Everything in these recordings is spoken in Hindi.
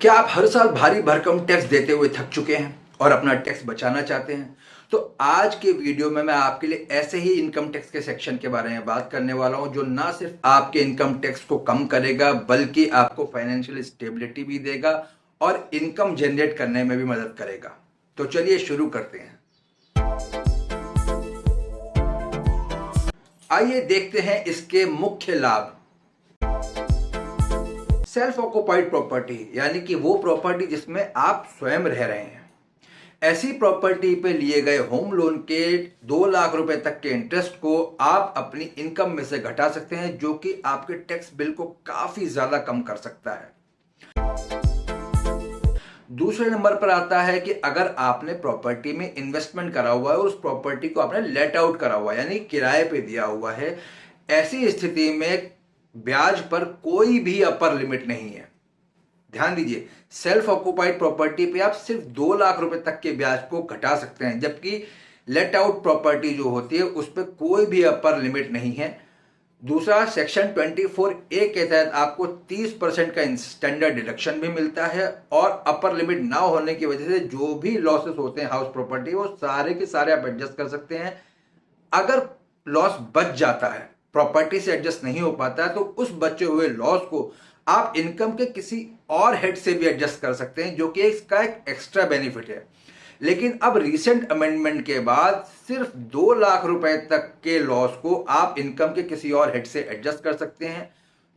क्या आप हर साल भारी भरकम टैक्स देते हुए थक चुके हैं और अपना टैक्स बचाना चाहते हैं? तो आज के वीडियो में मैं आपके लिए ऐसे ही इनकम टैक्स के सेक्शन के बारे में बात करने वाला हूं जो ना सिर्फ आपके इनकम टैक्स को कम करेगा बल्कि आपको फाइनेंशियल स्टेबिलिटी भी देगा और इनकम जनरेट करने में भी मदद करेगा। तो चलिए शुरू करते हैं। आइए देखते हैं इसके मुख्य लाभ। सेल्फ ऑक्युपाइड प्रॉपर्टी यानी कि वो प्रॉपर्टी जिसमें आप स्वयं रह रहे हैं। ऐसी प्रॉपर्टी पे लिए गए होम लोन के 2 लाख रुपए तक के इंटरेस्ट को आप अपनी इनकम में से घटा सकते हैं, जो कि आपके टैक्स बिल को काफी ज्यादा कम कर सकता है। दूसरे नंबर पर आता है कि अगर आपने प्रॉपर्टी में इन्वेस्टमेंट करा हुआ है और उस प्रॉपर्टी को आपने लेट आउट करा हुआ है यानी किराए पे दिया हुआ है, ऐसी स्थिति में ब्याज पर कोई भी अपर लिमिट नहीं है। ध्यान दीजिए, सेल्फ ऑक्युपाइड प्रॉपर्टी पे आप सिर्फ 2 लाख रुपए तक के ब्याज को घटा सकते हैं, जबकि लेट आउट प्रॉपर्टी जो होती है उस पर कोई भी अपर लिमिट नहीं है। दूसरा, सेक्शन 24A के तहत आपको 30% का स्टैंडर्ड डिडक्शन भी मिलता है और अपर लिमिट ना होने की वजह से जो भी लॉसेस होते हैं हाउस प्रॉपर्टी वो सारे के सारे आप एडजस्ट कर सकते हैं। अगर लॉस बच जाता है, प्रॉपर्टी से एडजस्ट नहीं हो पाता है, तो उस बचे हुए लॉस को आप इनकम के किसी और हेड से भी एडजस्ट कर सकते हैं, जो कि इसका एक एक्स्ट्रा बेनिफिट है। लेकिन अब रीसेंट अमेंडमेंट के बाद सिर्फ 2 लाख रुपए तक के लॉस को आप इनकम के किसी और हेड से एडजस्ट कर सकते हैं।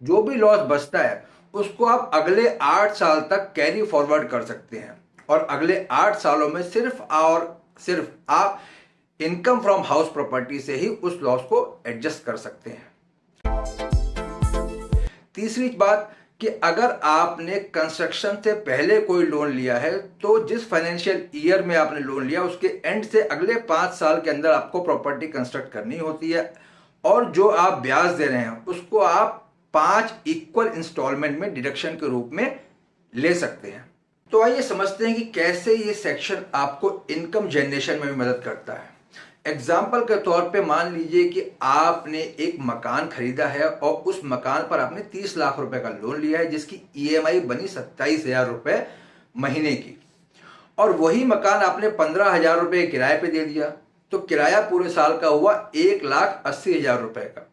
जो भी लॉस बचता है उसको आप अगले 8 साल तक कैरी फॉरवर्ड कर सकते हैं और अगले 8 सालों में सिर्फ और सिर्फ आप इनकम फ्रॉम हाउस प्रॉपर्टी से ही उस लॉस को एडजस्ट कर सकते हैं। तीसरी बात कि अगर आपने कंस्ट्रक्शन से पहले कोई लोन लिया है तो जिस फाइनेंशियल ईयर में आपने लोन लिया उसके एंड से अगले 5 साल के अंदर आपको प्रॉपर्टी कंस्ट्रक्ट करनी होती है और जो आप ब्याज दे रहे हैं उसको आप 5 इक्वल इंस्टॉलमेंट में डिडक्शन के रूप में ले सकते हैं। तो आइए समझते हैं कि कैसे ये सेक्शन आपको इनकम जनरेशन में भी मदद करता है। एग्जाम्पल के तौर पे मान लीजिए कि आपने एक मकान खरीदा है और उस मकान पर आपने 30 लाख रुपए का लोन लिया है जिसकी EMI बनी 27,000 रुपए महीने की, और वही मकान आपने 15,000 रुपए किराए पे दे दिया, तो किराया पूरे साल का हुआ 1,80,000 रुपए का।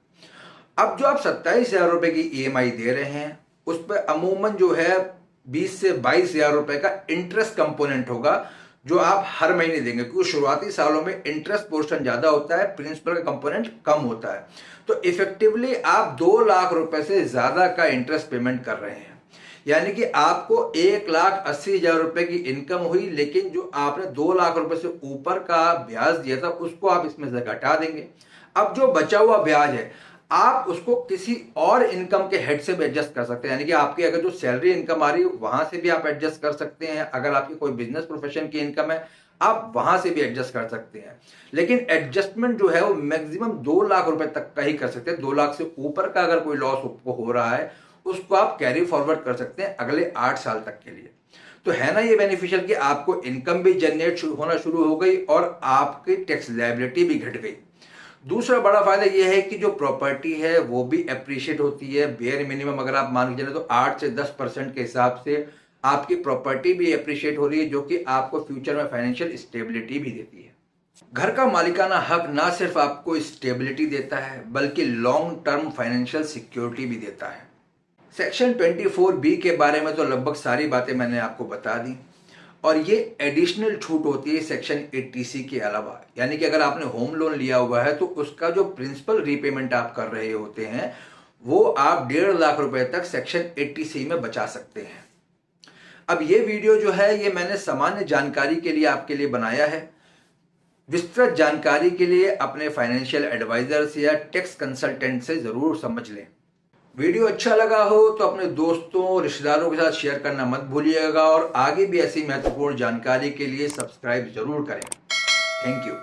अब जो आप 27,000 रुपए की EMI दे रहे हैं उस पर अमूमन जो है 20 से 22,000 रुपए का इंटरेस्ट कंपोनेंट होगा जो आप हर महीने देंगे, क्योंकि शुरुआती सालों में इंटरेस्ट पोर्शन ज्यादा होता है, प्रिंसिपल का कंपोनेंट कम होता है। तो इफेक्टिवली आप 2 लाख रुपए से ज्यादा का इंटरेस्ट पेमेंट कर रहे हैं, यानी कि आपको 1,80,000 रुपए की इनकम हुई, लेकिन जो आपने 2 लाख रुपए से ऊपर का ब्याज दिया था उसको आप इसमें से घटा देंगे। अब जो बचा हुआ ब्याज है आप उसको किसी और इनकम के हेड से भी एडजस्ट कर सकते हैं, यानी कि आपकी अगर जो सैलरी इनकम आ रही है वहां से भी आप एडजस्ट कर सकते हैं। अगर आपकी कोई बिजनेस प्रोफेशन की इनकम है आप वहां से भी एडजस्ट कर सकते हैं, लेकिन एडजस्टमेंट जो है वो मैक्सिमम 2 लाख रुपए तक का ही कर सकते हैं। 2 लाख से ऊपर का अगर कोई लॉस हो रहा है उसको आप कैरी फॉरवर्ड कर सकते हैं अगले 8 साल तक के लिए। तो है ना ये बेनिफिशियल कि आपको इनकम भी जनरेट होना शुरू हो गई और आपकी टैक्स लायबिलिटी भी घट गई। दूसरा बड़ा फायदा यह है कि जो प्रॉपर्टी है वो भी एप्रिशिएट होती है। बेयर मिनिमम अगर आप मान के चले तो 8 से 10% के हिसाब से आपकी प्रॉपर्टी भी एप्रिशिएट हो रही है, जो कि आपको फ्यूचर में फाइनेंशियल स्टेबिलिटी भी देती है। घर का मालिकाना हक ना सिर्फ आपको स्टेबिलिटी देता है बल्कि लॉन्ग टर्म फाइनेंशियल सिक्योरिटी भी देता है। सेक्शन 24B के बारे में तो लगभग सारी बातें मैंने आपको बता दी, और ये एडिशनल छूट होती है सेक्शन 80C के अलावा, यानी कि अगर आपने होम लोन लिया हुआ है तो उसका जो प्रिंसिपल रीपेमेंट आप कर रहे होते हैं वो आप 1.5 लाख रुपए तक सेक्शन 80C में बचा सकते हैं। अब ये वीडियो जो है ये मैंने सामान्य जानकारी के लिए आपके लिए बनाया है। विस्तृत जानकारी के लिए अपने फाइनेंशियल एडवाइजर से या टैक्स कंसल्टेंट से जरूर समझ लें। वीडियो अच्छा लगा हो तो अपने दोस्तों और रिश्तेदारों के साथ शेयर करना मत भूलिएगा और आगे भी ऐसी महत्वपूर्ण जानकारी के लिए सब्सक्राइब जरूर करें। Thank you.